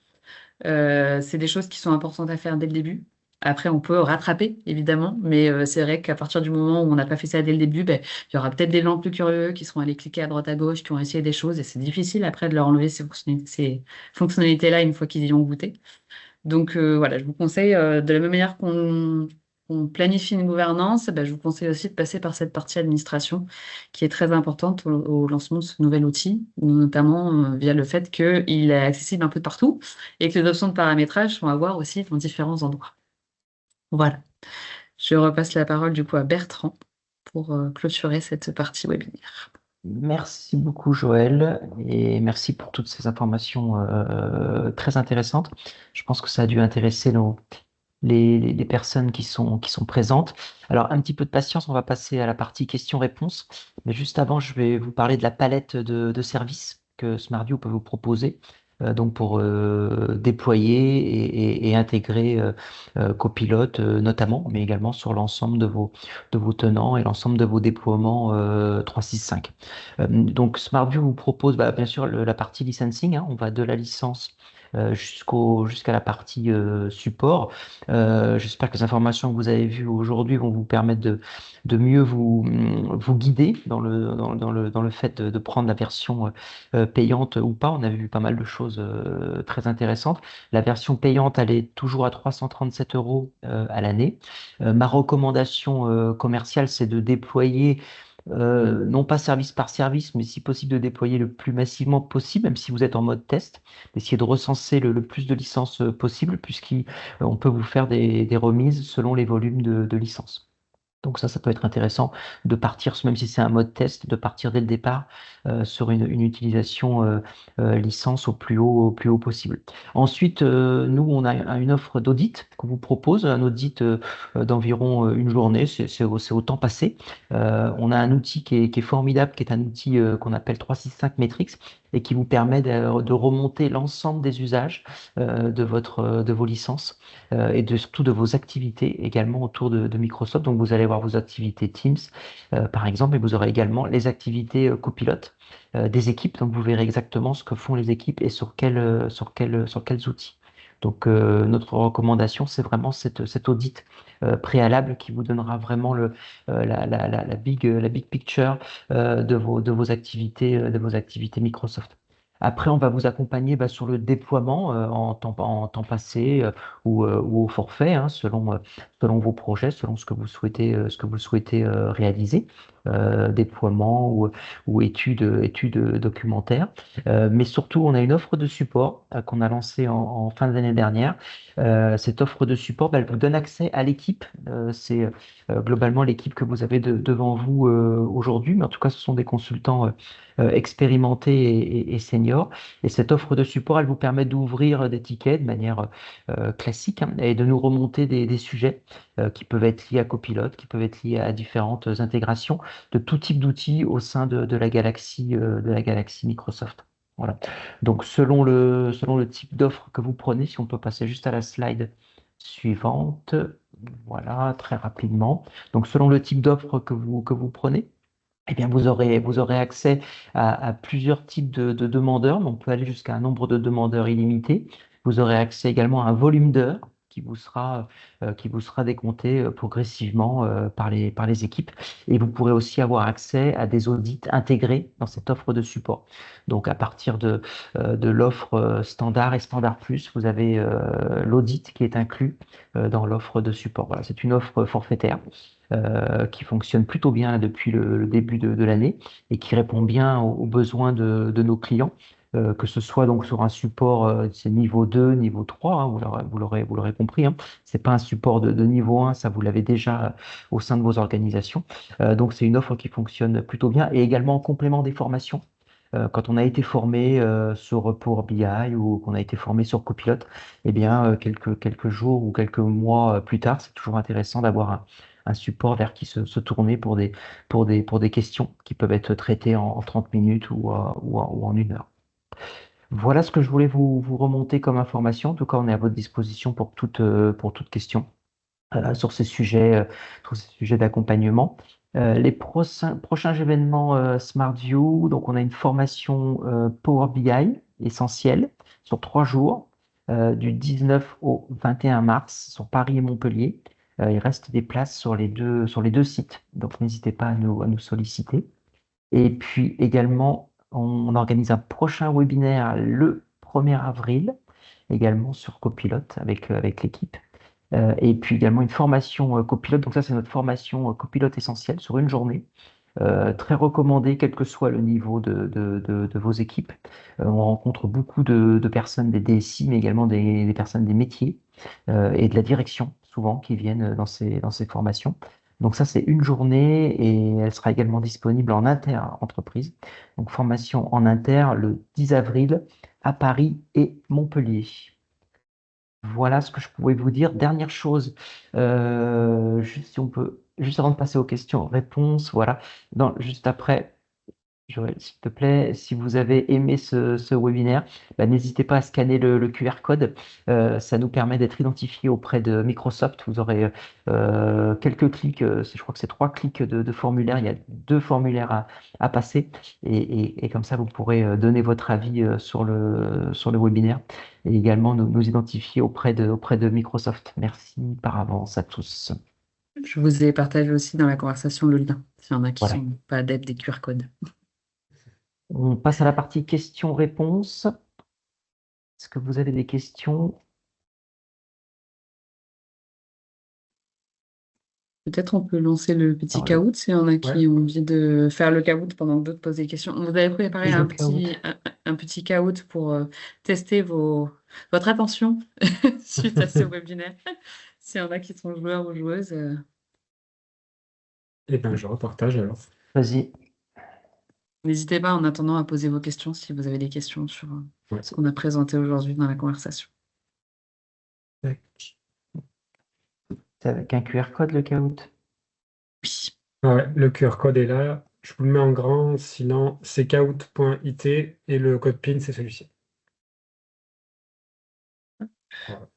C'est des choses qui sont importantes à faire dès le début. Après, on peut rattraper, évidemment, mais c'est vrai qu'à partir du moment où on n'a pas fait ça dès le début, ben, il y aura peut-être des gens plus curieux qui seront allés cliquer à droite à gauche, qui ont essayé des choses, et c'est difficile après de leur enlever ces fonctionnalités-là une fois qu'ils y ont goûté. Donc voilà, je vous conseille, de la même manière qu'on planifie une gouvernance, ben, je vous conseille aussi de passer par cette partie administration qui est très importante au lancement de ce nouvel outil, notamment via le fait qu'il est accessible un peu de partout et que les options de paramétrage sont à voir aussi dans différents endroits. Voilà, je repasse la parole du coup à Bertrand pour clôturer cette partie webinaire. Merci beaucoup, Joël, et merci pour toutes ces informations très intéressantes. Je pense que ça a dû intéresser les personnes qui sont présentes. Alors, un petit peu de patience, on va passer à la partie questions-réponses. Mais juste avant, je vais vous parler de la palette de services que Smartview peut vous proposer. Donc pour déployer et intégrer Copilot notamment, mais également sur l'ensemble de vos tenants et l'ensemble de vos déploiements 365. Donc Smartview vous propose bien sûr la partie licensing, hein, on va de la licence jusqu'à la partie support. J'espère que les informations que vous avez vues aujourd'hui vont vous permettre de mieux vous guider dans le fait de prendre la version payante ou pas. On avait vu pas mal de choses très intéressantes. La version payante, elle est toujours à 337 euros à l'année. Ma recommandation commerciale, c'est de déployer non pas service par service, mais si possible de déployer le plus massivement possible, même si vous êtes en mode test, d'essayer de recenser le plus de licences possible, puisqu'on peut vous faire des remises selon les volumes de licences. Donc ça peut être intéressant de partir, même si c'est un mode test, de partir dès le départ sur une utilisation licence au plus haut possible. Ensuite, nous, on a une offre d'audit qu'on vous propose, un audit d'environ une journée, c'est au temps passé. On a un outil qui est formidable, qui est un outil qu'on appelle 365 Metrics et qui vous permet de remonter l'ensemble des usages de vos licences et surtout de vos activités également autour de Microsoft. Donc vous allez voir vos activités Teams par exemple, et vous aurez également les activités copilotes des équipes. Donc vous verrez exactement ce que font les équipes et sur quels outils. Donc notre recommandation, c'est vraiment cet audit préalable qui vous donnera vraiment la big picture de vos activités Microsoft. Après, on va vous accompagner sur le déploiement en temps passé ou au forfait, hein, selon vos projets, selon ce que vous souhaitez réaliser, déploiement ou études documentaires. Mais surtout, on a une offre de support qu'on a lancée en fin d'année dernière. Cette offre de support, elle vous donne accès à l'équipe. C'est globalement l'équipe que vous avez devant vous aujourd'hui, mais en tout cas, ce sont des consultants expérimentés et seniors. Et cette offre de support, elle vous permet d'ouvrir des tickets de manière classique hein, et de nous remonter des sujets qui peuvent être liés à Copilot, qui peuvent être liés à différentes intégrations de tout type d'outils au sein de la galaxie Microsoft. Voilà. Donc selon le type d'offre que vous prenez, si on peut passer juste à la slide suivante, voilà, très rapidement. Donc selon le type d'offre que vous prenez, eh bien, vous aurez accès à plusieurs types de demandeurs, mais on peut aller jusqu'à un nombre de demandeurs illimité. Vous aurez accès également à un volume d'heures qui vous sera décompté progressivement par les équipes. Et vous pourrez aussi avoir accès à des audits intégrés dans cette offre de support. Donc, à partir de l'offre standard et standard plus, vous avez l'audit qui est inclus dans l'offre de support. Voilà, c'est une offre forfaitaire qui fonctionne plutôt bien là, depuis le début de l'année et qui répond bien aux besoins de nos clients. Que ce soit donc sur un support, c'est niveau 2, niveau 3, hein, vous l'aurez compris, hein. C'est pas un support de niveau 1, ça vous l'avez déjà au sein de vos organisations. Donc c'est une offre qui fonctionne plutôt bien et également en complément des formations. Quand on a été formé sur Power BI ou qu'on a été formé sur Copilot, eh bien, quelques jours ou quelques mois plus tard, c'est toujours intéressant d'avoir un support vers qui se tourner pour des questions qui peuvent être traitées en 30 minutes ou en 1 heure. Voilà ce que je voulais vous remonter comme information. En tout cas, on est à votre disposition pour toute question sur sur ces sujets d'accompagnement. Les prochains événements SmartView, donc on a une formation Power BI essentielle sur 3 jours, du 19 au 21 mars sur Paris et Montpellier. Il reste des places sur les deux sites, donc n'hésitez pas à nous solliciter. Et puis également, on organise un prochain webinaire le 1er avril, également sur Copilot avec l'équipe. Et puis également une formation copilote. Donc ça, c'est notre formation copilote essentielle sur une journée. Très recommandée, quel que soit le niveau de vos équipes. On rencontre beaucoup de personnes des DSI, mais également des personnes des métiers et de la direction, souvent, qui viennent dans ces formations. Donc ça, c'est une journée et elle sera également disponible en inter-entreprise. Donc formation en inter le 10 avril à Paris et Montpellier. Voilà ce que je pouvais vous dire. Dernière chose, juste si on peut, juste avant de passer aux questions-réponses, voilà, juste après, Joël, s'il te plaît, si vous avez aimé ce webinaire, bah, n'hésitez pas à scanner le QR code. Ça nous permet d'être identifiés auprès de Microsoft. Vous aurez quelques clics, je crois que c'est 3 clics de formulaire. Il y a 2 formulaires à passer. Et comme ça, vous pourrez donner votre avis sur le webinaire et également nous identifier auprès de Microsoft. Merci par avance à tous. Je vous ai partagé aussi dans la conversation le lien, s'il y en a qui Voilà. sont pas adeptes des QR codes. On passe à la partie questions-réponses. Est-ce que vous avez des questions? Peut-être on peut lancer le petit Alors, caout s'il y en a Ouais. qui ont envie de faire le caout pendant que d'autres posent des questions. Vous avez préparé le caout. un petit caout pour tester votre attention suite à ce webinaire. S'il y en a qui sont joueurs ou joueuses, Eh bien, je repartage alors. Vas-y. n'hésitez pas en attendant à poser vos questions si vous avez des questions sur Ouais. ce qu'on a présenté aujourd'hui dans la conversation. Tac. C'est avec un QR code le caout. Oui. Ah ouais, le QR code est là. Je vous le mets en grand, sinon c'est kout.it et le code PIN, c'est celui-ci. Voilà.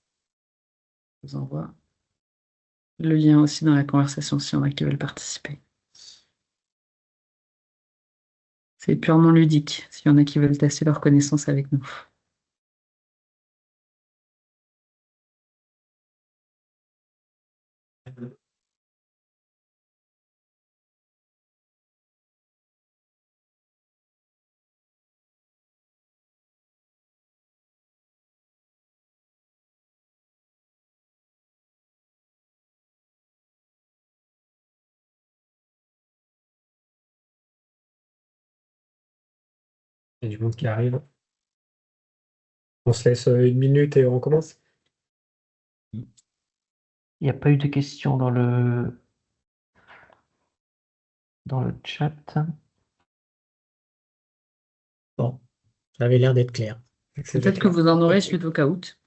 Je vous envoie le lien aussi dans la conversation s'il y en a qui veulent participer. C'est purement ludique, s'il y en a qui veulent tester leurs connaissances avec nous. Il y a du monde qui arrive. On se laisse 1 minute et on commence. Il n'y a pas eu de questions dans le chat. Bon, ça avait l'air d'être clair. C'est déjà Peut-être que clair. vous en aurez suite au caout.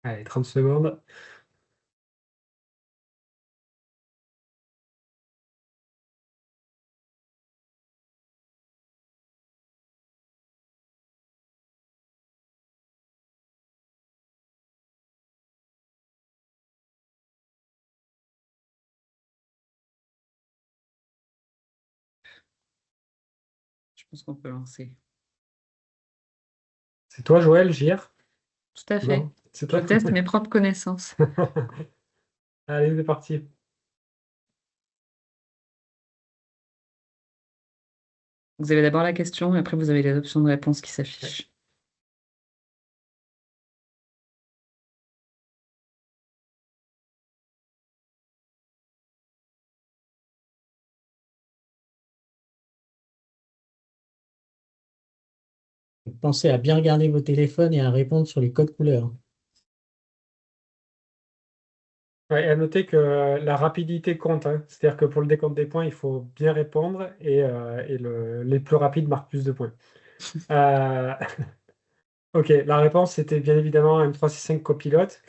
Allez, 30 secondes. Je pense qu'on peut lancer. C'est toi, Joël, JR? Tout à fait. Non, c'est Je toi? teste mes propres connaissances. Allez, c'est parti. Vous avez d'abord la question et après vous avez les options de réponse qui s'affichent. Pensez à bien regarder vos téléphones et à répondre sur les codes couleurs. Ouais, et à noter que la rapidité compte, hein. C'est-à-dire que pour le décompte des points, il faut bien répondre et les plus rapides marquent plus de points. Euh, Ok, la réponse c'était bien évidemment M365 Copilote,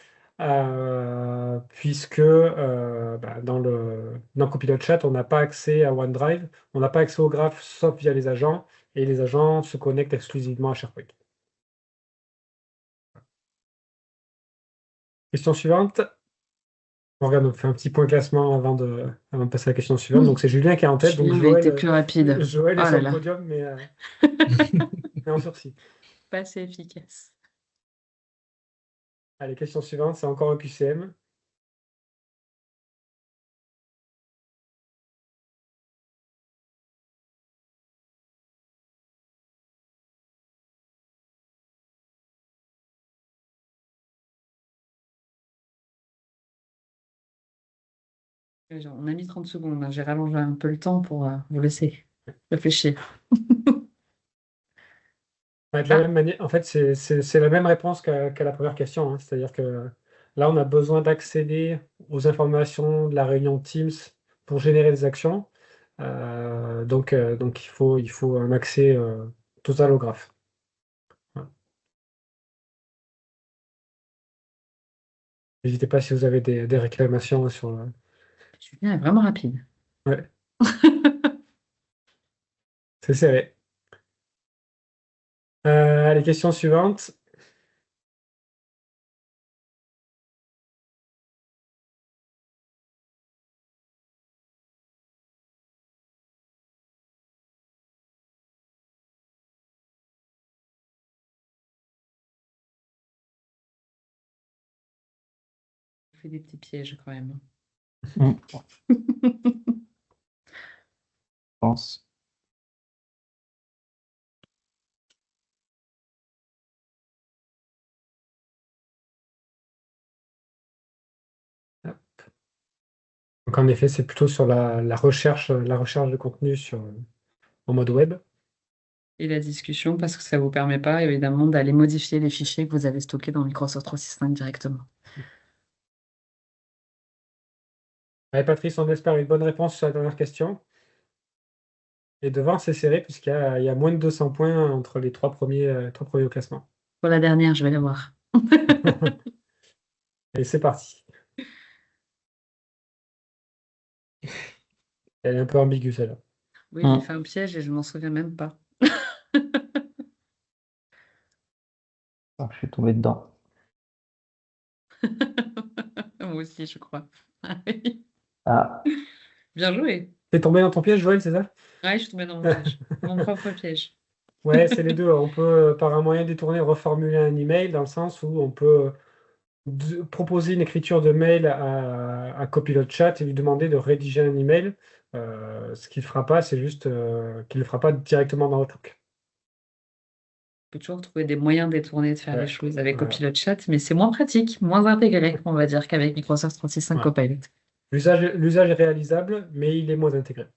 puisque dans Copilot Chat, on n'a pas accès à OneDrive, on n'a pas accès au graphe sauf via les agents, et les agents se connectent exclusivement à SharePoint. Question suivante. On regarde, on fait un petit point classement avant de passer à la question suivante. Donc c'est Julien qui est en tête, donc Julien a été plus rapide. Joël est Oh sur là le là, podium, mais en sursis. pas assez efficace. Allez, question suivante, c'est encore un QCM. On a mis 30 secondes, hein. J'ai rallongé un peu le temps pour vous laisser réfléchir. Ouais, de la même manière, en fait, c'est la même réponse qu'à la première question, hein. C'est-à-dire que là, on a besoin d'accéder aux informations de la réunion Teams pour générer des actions. Donc il faut un accès total au graphe. Voilà. N'hésitez pas si vous avez des réclamations sur le... Julien est vraiment rapide. Ouais, c'est serré. Les questions suivantes. Je fais des petits pièges quand même. Je pense. Donc en effet, c'est plutôt sur la recherche de contenu en mode web. Et la discussion, parce que ça ne vous permet pas, évidemment, d'aller modifier les fichiers que vous avez stockés dans Microsoft 365 directement. Allez, Patrice, on espère une bonne réponse sur la dernière question. Et devant, c'est serré puisqu'il y a moins de 200 points entre les trois premiers au classement. Pour la dernière, je vais la voir. Et c'est parti. Elle est un peu ambiguë celle-là. Oui, j'ai fait un piège et je m'en souviens même pas. Ah, je suis tombé dedans. Moi aussi, je crois. Ah oui. Ah, Bien joué. T'es tombé dans ton piège, Joël, c'est ça? Ouais, je suis tombée dans mon piège. Mon propre piège. Ouais, c'est les deux. On peut, par un moyen détourné, reformuler un email dans le sens où on peut proposer une écriture de mail à Copilot Chat et lui demander de rédiger un email. Ce qu'il ne fera pas, c'est juste qu'il ne le fera pas directement dans Outlook. On peut toujours trouver des moyens détournés de faire les Ouais, choses avec voilà. Copilot Chat, mais c'est moins pratique, moins intégré, on va dire, qu'avec Microsoft 365 Ouais. Copilot. L'usage est réalisable, mais il est moins intégré.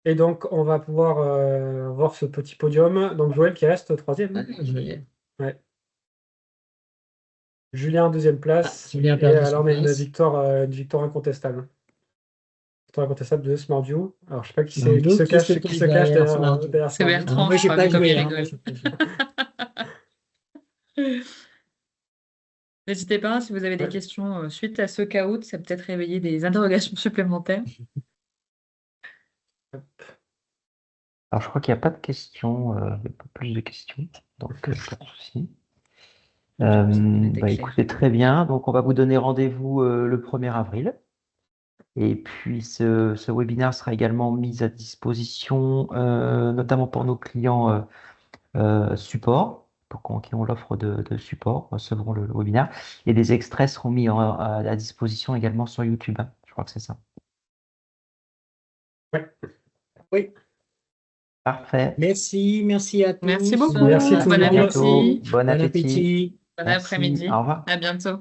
Et donc, on va pouvoir voir ce petit podium. Donc, Joël qui reste troisième, hein. Ouais. Julien en deuxième place. Julien a Et perdu alors, sa on a une place. victoire incontestable. Victoire incontestable de Smartview. Alors, je sais pas qui Donc, se qui se cache, cache derrière derrière Smartview? derrière C'est Smartview. Bertrand, Moi, je j'ai crois, pas mais comme il joué, hein, moi, rigole. j'ai pas joué. N'hésitez pas, si vous avez des Ouais. questions suite à ce caout, ça peut peut-être réveiller des interrogations supplémentaires. alors je crois qu'il n'y a pas de questions, il n'y a pas plus de questions, donc pas de souci. C'était Bah, clair. écoutez, très bien. Donc, on va vous donner rendez-vous le 1er avril. Et puis, ce webinaire sera également mis à disposition, notamment pour nos clients support, qui ont l'offre de support, recevront le webinaire. Et des extraits seront mis à disposition également sur YouTube, hein. Je crois que c'est ça. Ouais. Oui, Parfait. merci à Merci tous. beaucoup. Merci tout le Bon monde. À bientôt. appétit. Bon Bon appétit. appétit. Bon Merci. après-midi. Au revoir. À bientôt.